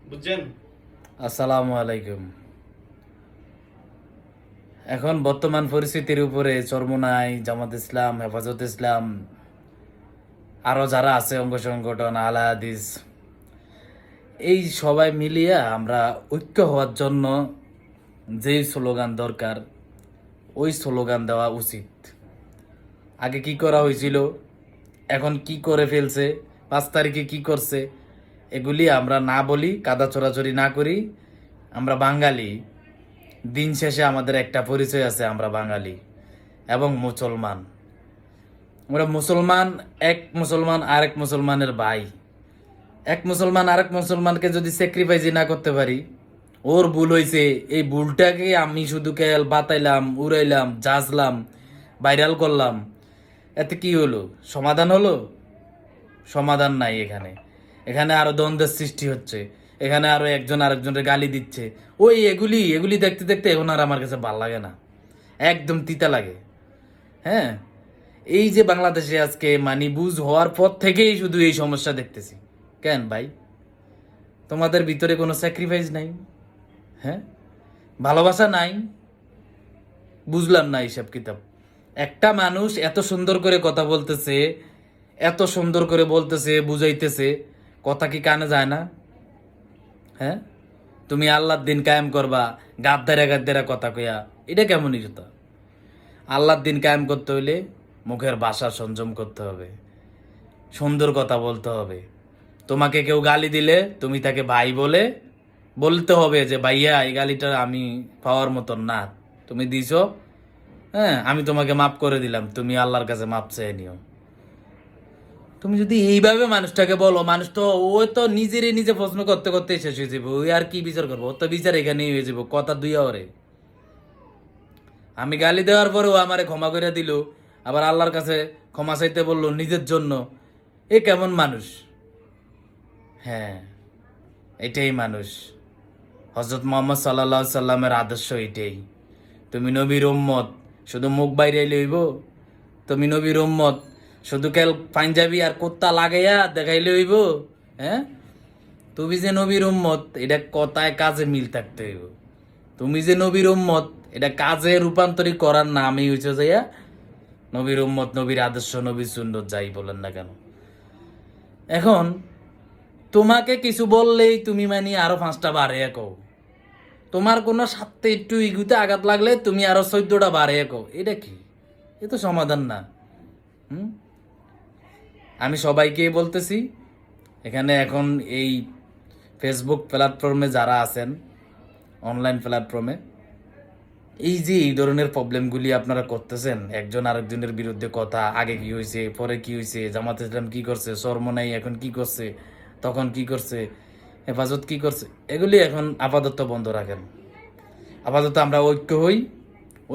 বুঝছেন? আসসালামু আলাইকুম। এখন বর্তমান পরিস্থিতির উপরে চরমোনাই, জামাত ইসলাম, হেফাজত ইসলাম, আরও যারা আছে অঙ্গ সংগঠন, আলা হাদিস, এই সবাই মিলিয়ে আমরা ঐক্য হওয়ার জন্য যেই স্লোগান দরকার ওই স্লোগান দেওয়া উচিত। আগে কি করা হয়েছিল, এখন কি করে ফেলছে, 5 তারিখে কি করছে, এগুলি আমরা না বলি, কাদা চোরাচুরি না করি। আমরা বাঙালি, দিন শেষে আমাদের একটা পরিচয় আছে, আমরা বাঙালি এবং মুসলমান। আমরা মুসলমান, এক মুসলমান আরেক মুসলমানের ভাই। এক মুসলমান আরেক মুসলমানকে যদি স্যাক্রিফাইসই না করতে পারি, ওর ভুল হয়েছে, এই ভুলটাকে আমি শুধু কেল বাতাইলাম, উড়াইলাম, জাজলাম, ভাইরাল করলাম, এতে কি হলো? সমাধান হলো? সমাধান নাই। এখানে এখানে আরো দ্বন্দ্বের সৃষ্টি হচ্ছে, এখানে আরো একজন আরেকজনের গালি দিচ্ছে। ওই এগুলি এগুলি দেখতে দেখতে এখন আর আমার কাছে ভাল লাগে না, একদম তিতা লাগে। হ্যাঁ, এই যে বাংলাদেশে আজকে মানি বুঝ হওয়ার পর থেকেই শুধু এই সমস্যা দেখতেছি। কেন ভাই, তোমাদের ভিতরে কোনো স্যাক্রিফাইস নাই? হ্যাঁ, ভালোবাসা নাই? বুঝলাম না এইসব কিতাব। একটা মানুষ এত সুন্দর করে কথা বলতেছে, এত সুন্দর করে বলতেছে, বুঝাইতেছে, কথা কি কানে যায় না? হ্যাঁ, তুমি আল্লাহর দিন কায়েম করবা, গাদ্দারা গাদ্দারা কথা কইয়া, এটা কেমন ইজতা? আল্লাহর দিন কায়েম করতে হইলে মুখের ভাষা সংযম করতে হবে, সুন্দর কথা বলতে হবে। তোমাকে কেউ গালি দিলে তুমি তাকে ভাই বলে বলতে হবে যে ভাইয়া এই গালিটা আমি পাওয়ার মতন না, তুমি দিছো, হ্যাঁ আমি তোমাকে মাফ করে দিলাম, তুমি আল্লাহর কাছে মাপ চেয়ে নিও। তুমি যদি এইভাবে মানুষটাকে বলো, মানুষ তো ও তো নিজেরই নিজে প্রশ্ন করতে করতে শেষ হয়ে যাবে, ওই আর কি বিচার করবো? ওর তো বিচার এখানেই হয়ে যাবো, কথা দুই ওরে। আমি গালি দেওয়ার পরে ও আমারে ক্ষমা করে দিল, আবার আল্লাহর কাছে ক্ষমা চাইতে বললো নিজের জন্য। এ কেমন মানুষ? হ্যাঁ, এটাই মানুষ। হজরত মোহাম্মদ সাল্লাহ সাল্লামের আদর্শ এটাই। তুমি নবীর উম্মত, শুধু মুখ বাইরে লইব? তুমি নবীর উম্মত, শুধু কেল পাঞ্জাবি আর কুত্তা লাগাইয়া দেখাইলে হইব? হ্যাঁ, তুমি যে নবীর উম্মত এটা কথায় কাজে মিল থাকতে হইব। তুমি যে নবীর উম্মত এটা কাজে রূপান্তরিত করার নামই হইছে যাইয়া নবীর উম্মত, নবীর আদর্শ, নবীর সুন্নত, যাই বলেন না কেন। এখন তোমাকে কিছু বললেই তুমি মানে আরো 5টা বাড়িয়ে কও। তোমার কোনো স্বার্থে একটু ইগুতে আঘাত লাগলে তুমি আরো 14টা বাড়িয়ে কও। এটা কি? এ তো সমাধান না। হুম, আমি সবাইকেই বলতেছি, এখানে এখন এই ফেসবুক প্ল্যাটফর্মে যারা আছেন, অনলাইন প্ল্যাটফর্মে, এই যে এই ধরনের প্রবলেমগুলি আপনারা করতেছেন, একজন আরেকজনের বিরুদ্ধে কথা, আগে কি হয়েছে, পরে কি হয়েছে, জামাত ইসলাম কি করছে, চরমোনাই এখন কি করছে, তখন কি করছে, হেফাজত কি করছে, এগুলি এখন আপাতত বন্ধ রাখেন। আপাতত আমরা ঐক্য হই,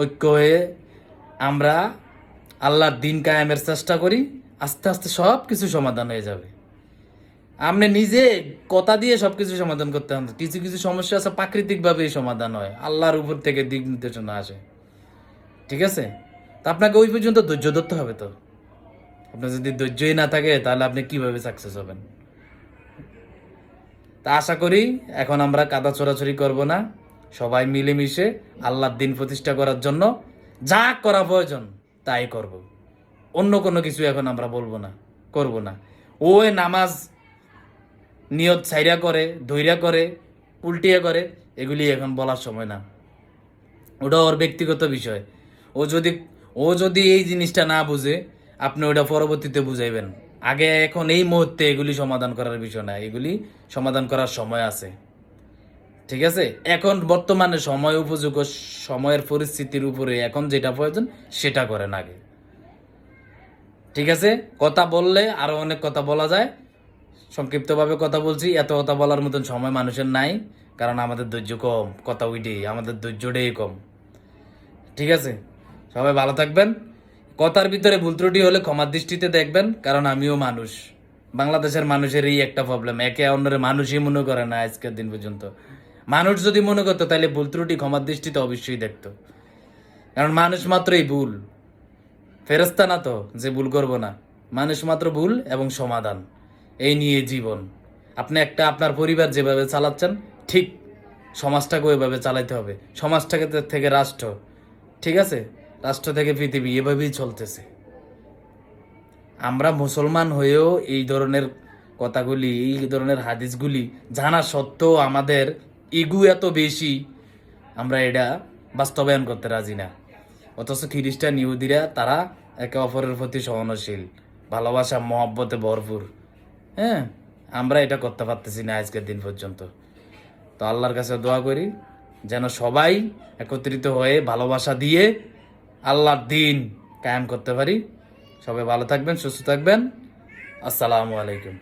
ঐক্য হয়ে আমরা আল্লাহর দিন কায়েমের চেষ্টা করি, আস্তে আস্তে সব কিছু সমাধান হয়ে যাবে। আপনি নিজে কথা দিয়ে সব কিছু সমাধান করতে হবে। কিছু কিছু সমস্যা আছে প্রাকৃতিকভাবেই সমাধান হয়, আল্লাহর উপর থেকে দিক নির্দেশনা আসে। ঠিক আছে, তা আপনাকে ওই পর্যন্ত ধৈর্য ধরতে হবে। তো আপনার যদি ধৈর্যই না থাকে তাহলে আপনি কিভাবে সাকসেস হবেন? তা আশা করি এখন আমরা কাদা চোরাচুরি করব না, সবাই মিলেমিশে আল্লাহর দিন প্রতিষ্ঠা করার জন্য যা করা প্রয়োজন তাই করব। অন্য কোনো কিছু এখন আমরা বলবো না, করব না। ওই নামাজ নিয়ত ছাইরা করে, ধৈর্য করে, উল্টিয়া করে, এগুলি এখন বলার সময় না। ওটা ওর ব্যক্তিগত বিষয়। ও যদি ও যদি এই জিনিসটা না বুঝে, আপনি ওটা পরবর্তীতে বুঝাইবেন। আগে এখন এই মুহূর্তে এগুলি সমাধান করার বিষয় না, এগুলি সমাধান করার সময় আছে। ঠিক আছে, এখন বর্তমানে সময় উপযোগ, সময়ের পরিস্থিতির উপরে এখন যেটা প্রয়োজন সেটা করেন আগে। ঠিক আছে, কথা বললে আরো অনেক কথা বলা যায়, সংক্ষিপ্তভাবে কথা বলছি, এত কথা বলার মতন সময় মানুষের নাই, কারণ আমাদের ধৈর্য কম, কথা উইডেই আমাদের ধৈর্যটাই কম। ঠিক আছে, সবাই ভালো থাকবেন। কথার ভিতরে ভুল ত্রুটি হলে ক্ষমার দৃষ্টিতে দেখবেন, কারণ আমিও মানুষ। বাংলাদেশের মানুষের এই একটা প্রবলেম, একে অন্যের মানুষই মনে করে না আজকের দিন পর্যন্ত। মানুষ যদি মনে করতো তাহলে ভুল ত্রুটি ক্ষমার দৃষ্টিতে অবশ্যই দেখতো, কারণ মানুষ মাত্রই ভুল, ফেরেস্তা না তো যে ভুল করব না। মানুষ মাত্র ভুল এবং সমাধান, এই নিয়ে জীবন। আপনি একটা আপনার পরিবার যেভাবে চালাচ্ছেন ঠিক সমাজটাকে ওইভাবে চালাইতে হবে, সমাজটাকে থেকে রাষ্ট্র, ঠিক আছে, রাষ্ট্র থেকে পৃথিবী, এভাবেই চলতেছে। আমরা মুসলমান হয়েও এই ধরনের কথাগুলি, এই ধরনের হাদিসগুলি জানা সত্ত্বেও আমাদের ইগু এত বেশি, আমরা এটা বাস্তবায়ন করতে রাজি না। অথচ খ্রিস্টান ইহুদিরা তারা একে অপরের প্রতি সহনশীল, ভালোবাসা মহব্বতে ভরপুর। হ্যাঁ, আমরা এটা করতে পারতেছি না আজকের দিন পর্যন্ত। তো আল্লাহর কাছে দোয়া করি যেন সবাই একত্রিত হয়ে ভালোবাসা দিয়ে আল্লাহর দিন কায়েম করতে পারি। সবাই ভালো থাকবেন, সুস্থ থাকবেন। আসসালামু আলাইকুম।